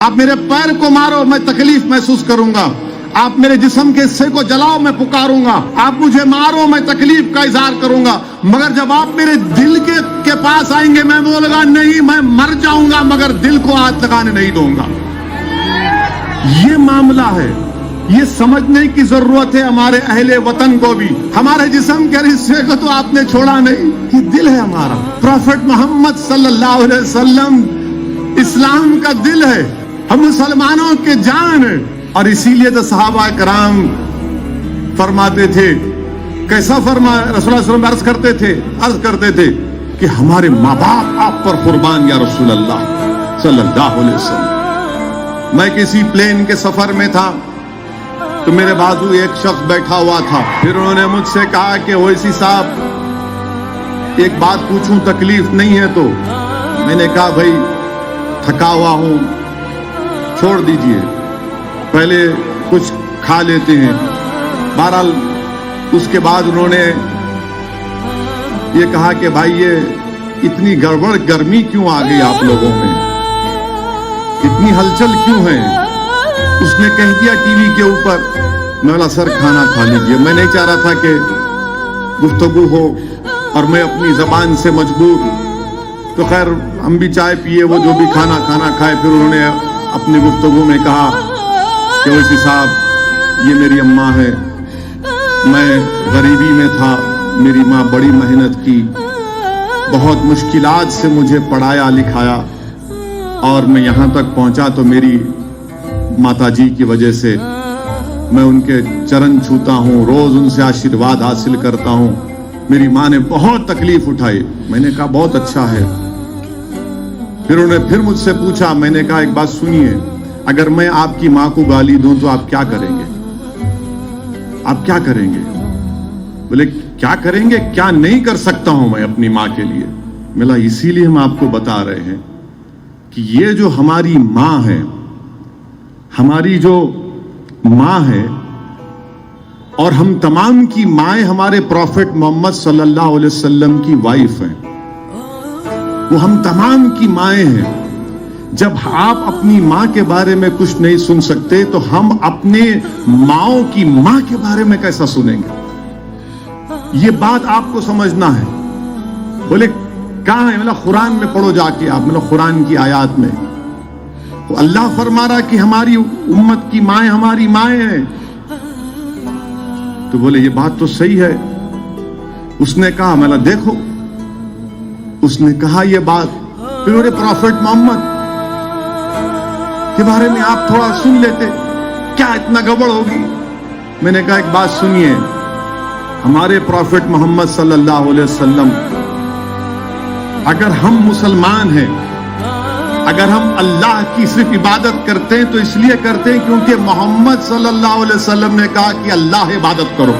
آپ میرے پیر کو مارو میں تکلیف محسوس کروں گا، آپ میرے جسم کے حصے کو جلاؤ میں پکاروں گا، آپ مجھے مارو میں تکلیف کا اظہار کروں گا، مگر جب آپ میرے دل کے پاس آئیں گے میں بولوں گا نہیں میں مر جاؤں گا مگر دل کو ہاتھ لگانے نہیں دوں گا۔ یہ معاملہ ہے، یہ سمجھنے کی ضرورت ہے ہمارے اہل وطن کو بھی۔ ہمارے جسم کے حصے کو تو آپ نے چھوڑا نہیں، یہ دل ہے ہمارا۔ پروفٹ محمد صلی اللہ علیہ وسلم اسلام کا دل ہے، ہم مسلمانوں کے جان ہیں، اور اسی لیے تو صحابہ کرام فرماتے تھے، کیسا فرمایا رسول اللہ صلی اللہ علیہ وسلم عرض کرتے تھے کہ ہمارے ماں باپ آپ پر قربان یا رسول اللہ صلی اللہ علیہ وسلم۔ میں کسی پلین کے سفر میں تھا تو میرے بازو ایک شخص بیٹھا ہوا تھا، پھر انہوں نے مجھ سے کہا کہ اویسی صاحب ایک بات پوچھوں تکلیف نہیں ہے تو؟ میں نے کہا بھائی تھکا ہوا ہوں، چھوڑ دیجئے پہلے کچھ کھا لیتے ہیں۔ بہرحال اس کے بعد انہوں نے یہ کہا کہ بھائی یہ اتنی گڑبڑ گرمی کیوں آ گئی آپ لوگوں میں، اتنی ہلچل کیوں ہے؟ اس نے کہہ دیا ٹی وی کے اوپر۔ میں بولا سر کھانا کھا لیجئے، میں نہیں چاہ رہا تھا کہ گفتگو ہو اور میں اپنی زبان سے مجبور، تو خیر ہم بھی چائے پیے، وہ جو بھی کھانا کھائے۔ پھر انہوں نے اپنی گفتگو میں کہا کہ اویسی صاحب یہ میری اماں ہے، میں غریبی میں تھا، میری ماں بڑی محنت کی، بہت مشکلات سے مجھے پڑھایا لکھایا اور میں یہاں تک پہنچا تو میری ماتا جی کی وجہ سے۔ میں ان کے چرن چھوتا ہوں، روز ان سے آشیرواد حاصل کرتا ہوں، میری ماں نے بہت تکلیف اٹھائی۔ میں نے کہا بہت اچھا ہے۔ پھر انہوں نے پھر مجھ سے پوچھا، میں نے کہا ایک بات سنیے، اگر میں آپ کی ماں کو گالی دوں تو آپ کیا کریں گے؟ آپ کیا کریں گے؟ بولے کیا کریں گے؟ کیا نہیں کر سکتا ہوں میں اپنی ماں کے لیے؟ ملا اسی لیے ہم آپ کو بتا رہے ہیں کہ یہ جو ہماری ماں ہے، ہماری جو ماں ہے، اور ہم تمام کی مائیں ہمارے پروفٹ محمد صلی اللہ علیہ وسلم کی وائف ہیں، وہ ہم تمام کی مائیں ہیں۔ جب آپ اپنی ماں کے بارے میں کچھ نہیں سن سکتے تو ہم اپنے ماؤں کی ماں کے بارے میں کیسا سنیں گے؟ یہ بات آپ کو سمجھنا ہے۔ بولے کہاں ہے؟ مطلب قرآن میں پڑھو جا کے آپ، مطلب قرآن کی آیات میں تو اللہ فرما رہا کہ ہماری امت کی مائیں ہماری مائیں ہیں۔ تو بولے یہ بات تو صحیح ہے۔ اس نے کہا مطلب دیکھو، اس نے کہا یہ بات، پھر میرے پروفٹ محمد کے بارے میں آپ تھوڑا سن لیتے، کیا اتنا گڑبڑ ہوگی؟ میں نے کہا ایک بات سنیے، ہمارے پروفٹ محمد صلی اللہ علیہ وسلم، اگر ہم مسلمان ہیں، اگر ہم اللہ کی صرف عبادت کرتے ہیں تو اس لیے کرتے ہیں کیونکہ محمد صلی اللہ علیہ وسلم نے کہا کہ اللہ عبادت کرو۔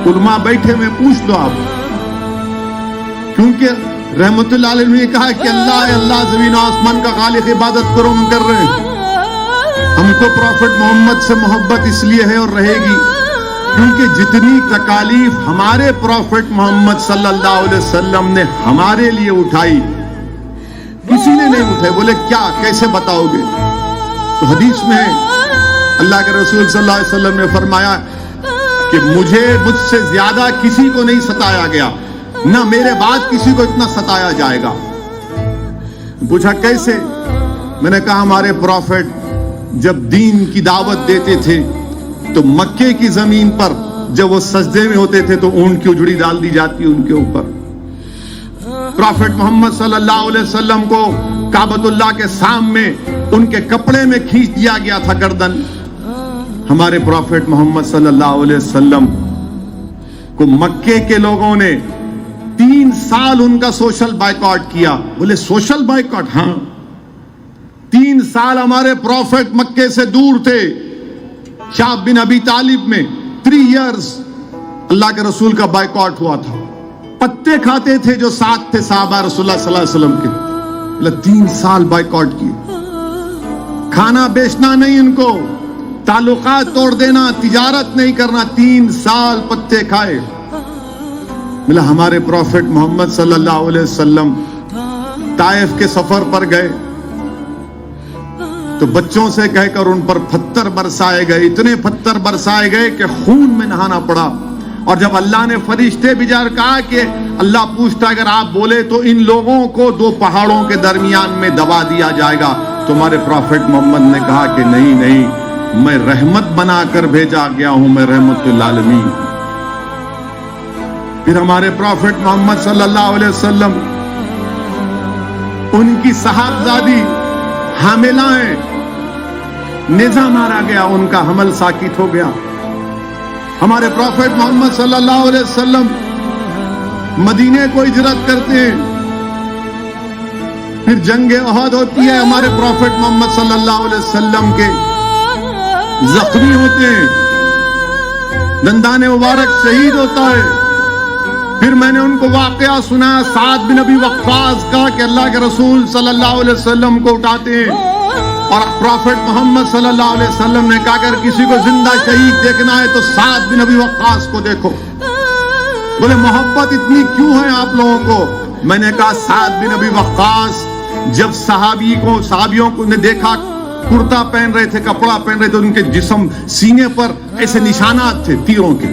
علماء بیٹھے میں پوچھ لو آپ، کیونکہ رحمت اللہ علیہ نے کہا کہ اللہ ہے، اللہ زمین و آسمان کا خالق، عبادت کرو، ہم کر رہے ہیں۔ ہم کو پروفٹ محمد سے محبت اس لیے ہے اور رہے گی کیونکہ جتنی تکالیف ہمارے پروفٹ محمد صلی اللہ علیہ وسلم نے ہمارے لیے اٹھائی کسی نے نہیں اٹھائی۔ بولے کیا، کیسے بتاؤ گے؟ تو حدیث میں اللہ کے رسول صلی اللہ علیہ وسلم نے فرمایا کہ مجھ سے زیادہ کسی کو نہیں ستایا گیا، نہ میرے بعد کسی کو اتنا ستایا جائے گا۔ پوچھا کیسے؟ میں نے کہا ہمارے پروفٹ جب دین کی دعوت دیتے تھے تو مکے کی زمین پر جب وہ سجدے میں ہوتے تھے تو اونٹ کی اجڑی ڈال دی جاتی ان کے اوپر۔ پروفٹ محمد صلی اللہ علیہ وسلم کو کعبۃ اللہ کے سامنے ان کے کپڑے میں کھینچ دیا گیا تھا گردن۔ ہمارے پروفٹ محمد صلی اللہ علیہ وسلم کو مکے کے لوگوں نے 3 سال ان کا سوشل بائیکاٹ کیا۔ بولے سوشل بائیکاٹ؟ ہاں، 3 سال ہمارے پروفٹ مکے سے دور تھے، شعب بن ابی طالب میں 3 ایئرز اللہ کے رسول کا بائیکاٹ ہوا تھا۔ پتے کھاتے تھے جو ساتھ تھے صحابہ رسول اللہ صلی اللہ علیہ وسلم کے، 3 سال بائیکاٹ کیے، کھانا بیچنا نہیں ان کو، تعلقات توڑ دینا، تجارت نہیں کرنا، 3 سال پتے کھائے۔ ملا ہمارے پروفٹ محمد صلی اللہ علیہ وسلم طائف کے سفر پر گئے، تو بچوں سے کہہ کر ان پر پتھر برسائے گئے، اتنے پتھر برسائے گئے کہ خون میں نہانا پڑا. اور جب اللہ نے فرشتے بھیجا کہا کہ اللہ پوچھتا اگر آپ بولے تو ان لوگوں کو دو پہاڑوں کے درمیان میں دبا دیا جائے گا، تو ہمارے پروفٹ محمد نے کہا کہ نہیں نہیں، میں رحمت بنا کر بھیجا گیا ہوں، میں رحمت للعالمین. پھر ہمارے پروفٹ محمد صلی اللہ علیہ وسلم، ان کی صاحبزادی حاملہ ہیں، نیزہ مارا گیا، ان کا حمل ساکت ہو گیا. ہمارے پروفٹ محمد صلی اللہ علیہ وسلم مدینے کو ہجرت کرتے ہیں، پھر جنگ احد ہوتی ہے، ہمارے پروفٹ محمد صلی اللہ علیہ وسلم کے زخمی ہوتے ہیں، دندان مبارک شہید ہوتا ہے. پھر میں نے ان کو واقعہ سنا سعد بن ابی وقاص کا کہ اللہ کے رسول صلی اللہ علیہ وسلم کو اٹھاتے ہیں، اور پروفٹ محمد صلی اللہ علیہ وسلم نے کہا اگر کسی کو زندہ شہید دیکھنا ہے تو سعد بن ابی وقاص کو دیکھو. بولے محبت اتنی کیوں ہے آپ لوگوں کو؟ میں نے کہا سعد بن ابی وقاص جب صحابیوں کو نے دیکھا کرتا پہن رہے تھے، کپڑا پہن رہے تھے، ان کے جسم سینے پر ایسے نشانات تھے تیروں کے.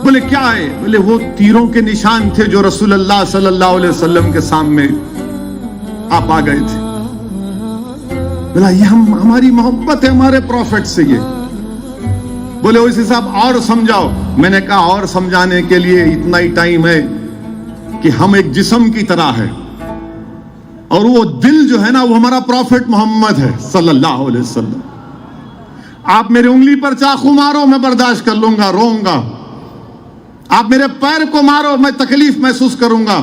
بولے کیا ہے؟ بولے وہ تیروں کے نشان تھے جو رسول اللہ صلی اللہ علیہ وسلم کے سامنے آپ آ گئے تھے. بولا یہ ہماری محبت ہے ہمارے پروفٹ سے. یہ بولے اسی صاحب اور سمجھاؤ. میں نے کہا اور سمجھانے کے لیے اتنا ہی ٹائم ہے کہ ہم ایک جسم کی طرح ہے، اور وہ دل جو ہے نا وہ ہمارا پروفٹ محمد ہے صلی اللہ علیہ وسلم. آپ میری انگلی پر چاقو مارو میں برداشت کر لوں گا، روؤں گا. آپ میرے پیر کو مارو میں تکلیف محسوس کروں گا.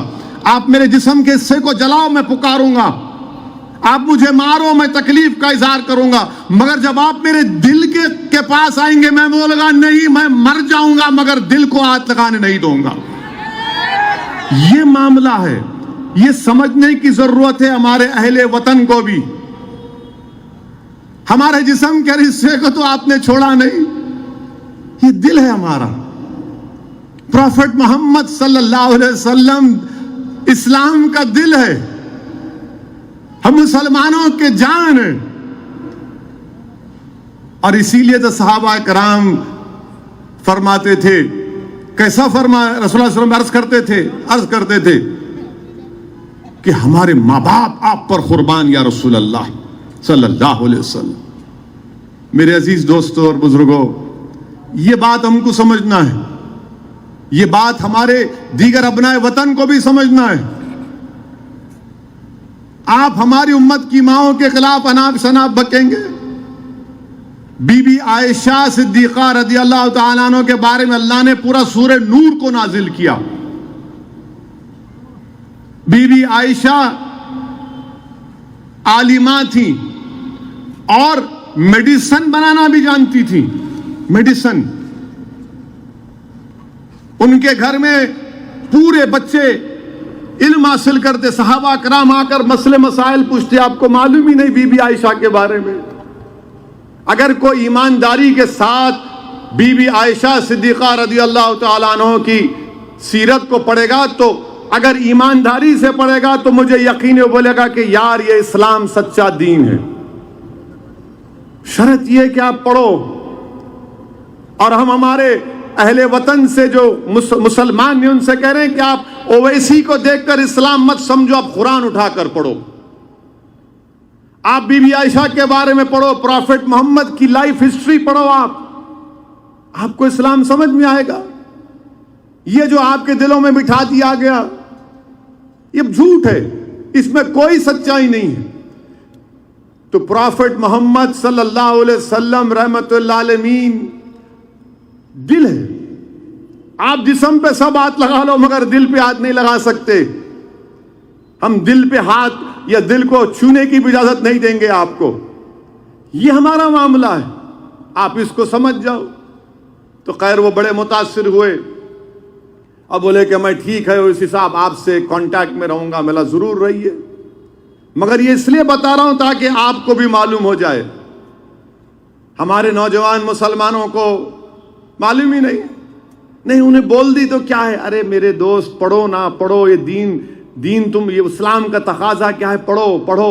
آپ میرے جسم کے حصے کو جلاؤ میں پکاروں گا. آپ مجھے مارو میں تکلیف کا اظہار کروں گا. مگر جب آپ میرے دل کے پاس آئیں گے میں بولوں گا نہیں میں مر جاؤں گا مگر دل کو ہاتھ لگانے نہیں دوں گا. یہ معاملہ ہے. یہ سمجھنے کی ضرورت ہے ہمارے اہل وطن کو بھی. ہمارے جسم کے حصے کو تو آپ نے چھوڑا نہیں، یہ دل ہے ہمارا. پروفٹ محمد صلی اللہ علیہ وسلم اسلام کا دل ہے، ہم مسلمانوں کے جان ہیں. اور اسی لیے تو صحابہ کرام فرماتے تھے، کیسا فرمایا رسول اللہ صلی اللہ علیہ وسلم عرض کرتے تھے کہ ہمارے ماں باپ آپ پر قربان یا رسول اللہ صلی اللہ علیہ وسلم. میرے عزیز دوستوں اور بزرگوں، یہ بات ہم کو سمجھنا ہے، یہ بات ہمارے دیگر ابنائے وطن کو بھی سمجھنا ہے. آپ ہماری امت کی ماؤں کے خلاف اناب شناب بکیں گے. بی بی عائشہ صدیقہ رضی اللہ تعالیٰ عنہ کے بارے میں اللہ نے پورا سورہ نور کو نازل کیا. بی بی عائشہ عالمہ تھی اور میڈیسن بنانا بھی جانتی تھی. میڈیسن ان کے گھر میں پورے بچے علم حاصل کرتے. صحابہ کرام آ کر مسئلے مسائل پوچھتے، آپ کو معلوم ہی نہیں بی بی عائشہ کے بارے میں. اگر کوئی ایمانداری کے ساتھ بی بی عائشہ صدیقہ رضی اللہ تعالیٰ عنہ کی سیرت کو پڑھے گا تو اگر ایمانداری سے پڑھے گا تو مجھے یقین بولے گا کہ یار یہ اسلام سچا دین ہے. شرط یہ کہ آپ پڑھو. اور ہم ہمارے اہل وطن سے جو مسلمان ہیں ان سے کہہ رہے ہیں کہ آپ اویسی کو دیکھ کر اسلام مت سمجھو، آپ قرآن اٹھا کر پڑھو. آپ بی بی عائشہ کے بارے میں پڑھو، پروفٹ محمد کی لائف ہسٹری پڑھو. آپ کو اسلام سمجھ میں آئے گا. یہ جو آپ کے دلوں میں بٹھا دیا گیا یہ جھوٹ ہے، اس میں کوئی سچائی نہیں ہے. تو پروفٹ محمد صلی اللہ علیہ وسلم رحمت اللہ علیہ دل ہے. آپ جسم پہ سب ہاتھ لگا لو مگر دل پہ ہاتھ نہیں لگا سکتے. ہم دل پہ ہاتھ یا دل کو چھونے کی بھی اجازت نہیں دیں گے آپ کو. یہ ہمارا معاملہ ہے، آپ اس کو سمجھ جاؤ. تو خیر وہ بڑے متاثر ہوئے. اب بولے کہ میں ٹھیک ہے اسی صاحب آپ سے کانٹیکٹ میں رہوں گا. ملا ضرور رہیے، مگر یہ اس لیے بتا رہا ہوں تاکہ آپ کو بھی معلوم ہو جائے. ہمارے نوجوان مسلمانوں کو معلوم ہی نہیں، انہیں بول دی تو کیا ہے، ارے میرے دوست پڑھو نہ پڑھو، یہ دین تم یہ اسلام کا تقاضا کیا ہے، پڑھو.